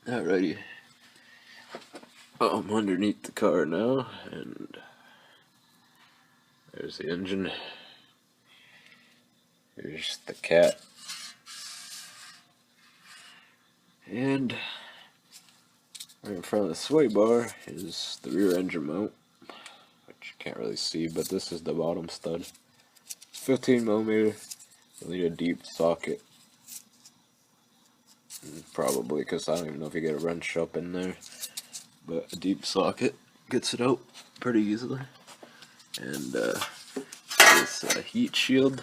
Alrighty, I'm underneath the car now, and there's the engine. Here's the cat, and right in front of the sway bar is the rear engine mount, which you can't really see, but this is the bottom stud. 15mm. You'll need a deep socket, probably because I don't even know if you get a wrench up in there, but a deep socket gets it out pretty easily. And this heat shield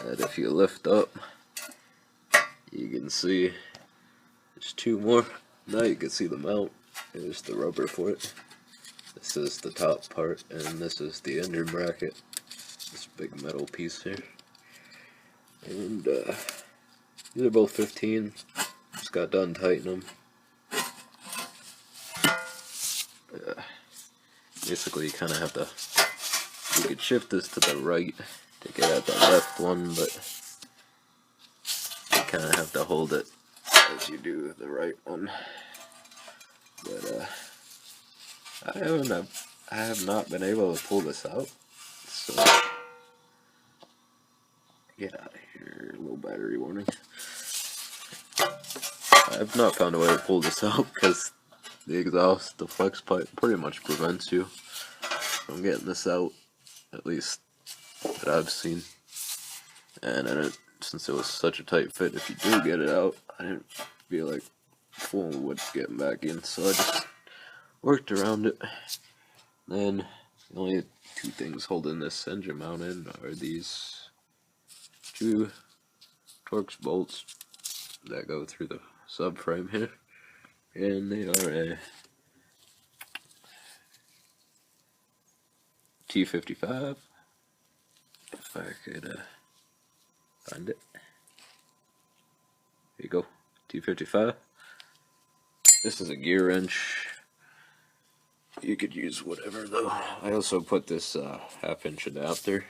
that if you lift up, you can see there's two more. Now you can see the mount. There's the rubber for it. This is the top part, and this is the engine bracket. This big metal piece here. And these are both 15. Just got done tightening them. Basically, you kind of have to. You could shift this to the right to get at the left one, but you kind of have to hold it as you do the right one. But I have not been able to pull this out. So get out of here, low battery warning. I've not found a way to pull this out because the exhaust, the flex pipe, pretty much prevents you from getting this out, at least that I've seen. And since it was such a tight fit, if you do get it out, I didn't feel like fooling with getting back in, so I just worked around it. Then the only two things holding this engine mount in are these two Torx bolts that go through the subframe here, and they are a T55. If I could find it. Here you go, T55. This is a gear wrench. You could use whatever though. I also put this half-inch adapter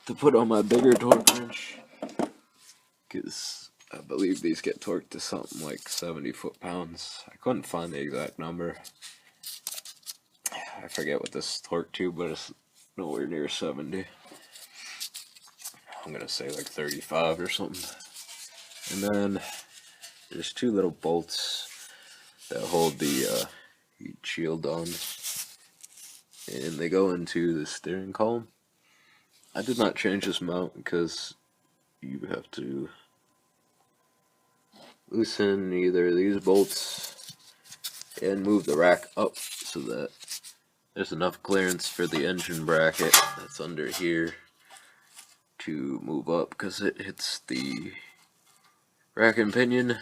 to put on my bigger torque wrench, because I believe these get torqued to something like 70 foot-pounds. I couldn't find the exact number. I forget what this is torqued to, but it's nowhere near 70. I'm gonna say like 35 or something. And then there's two little bolts that hold the heat shield on, and they go into the steering column. I did not change this mount because you have to loosen either of these bolts and move the rack up so that there's enough clearance for the engine bracket that's under here to move up, because it hits the rack and pinion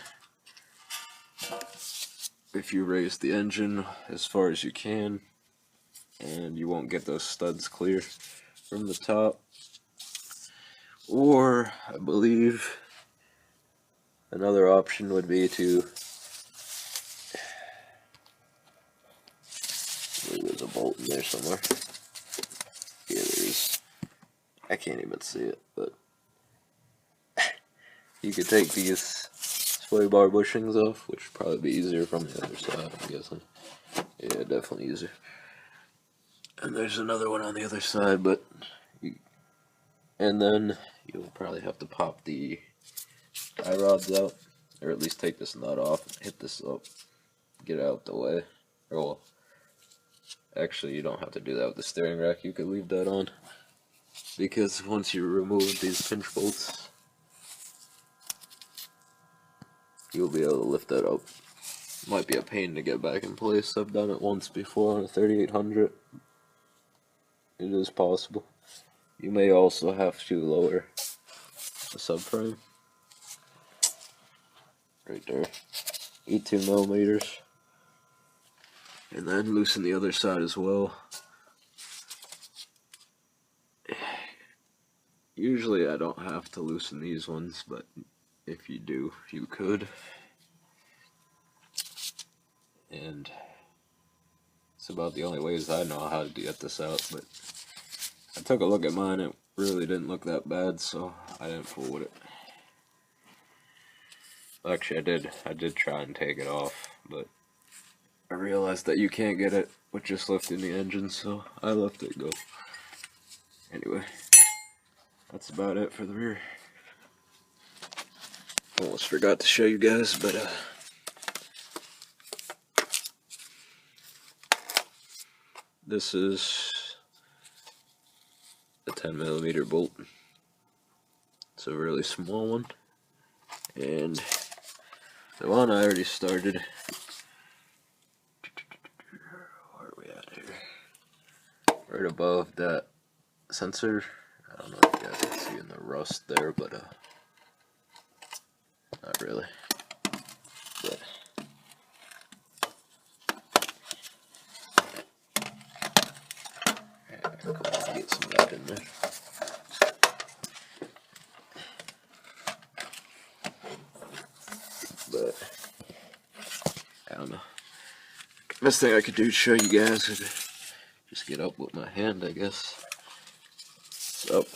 if you raise the engine as far as you can, and you won't get those studs clear from the top. Or I believe another option would be to, there's a bolt in there somewhere. Yeah, there is. I can't even see it, but you could take these sway bar bushings off, which would probably be easier from the other side, I'm guessing. Yeah, definitely easier. And there's another one on the other side, but and then you'll probably have to pop the tie rods out, or at least take this nut off, hit this up, get it out the way. Or well, actually you don't have to do that with the steering rack, you could leave that on, because once you remove these pinch bolts, you'll be able to lift that up. Might be a pain to get back in place. I've done it once before on a 3800. It is possible. You may also have to lower the subframe. Right there. 18mm. And then loosen the other side as well. Usually I don't have to loosen these ones, but if you do, you could. And it's about the only ways I know how to get this out, but I took a look at mine, it really didn't look that bad, so I didn't fool with it. Actually, I did try and take it off, but I realized that you can't get it with just lifting the engine, so I left it go. Anyway, that's about it for the rear. Almost forgot to show you guys, but this is a 10mm bolt. It's a really small one, and the one I already started. Where are we at here? Right above that sensor. I don't know if you guys can see in the rust there, but not really. But come on, get some of that in there. But I don't know. Best thing I could do to show you guys is just get up with my hand, I guess. It's up.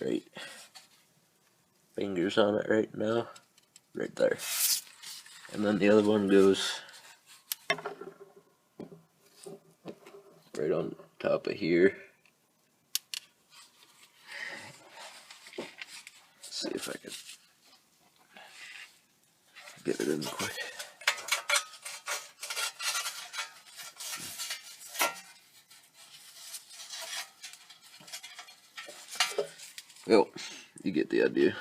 Right. Fingers on it right now. Right there. And then the other one goes right on top of here. Let's see if I can get it in quick. Well, you get the idea.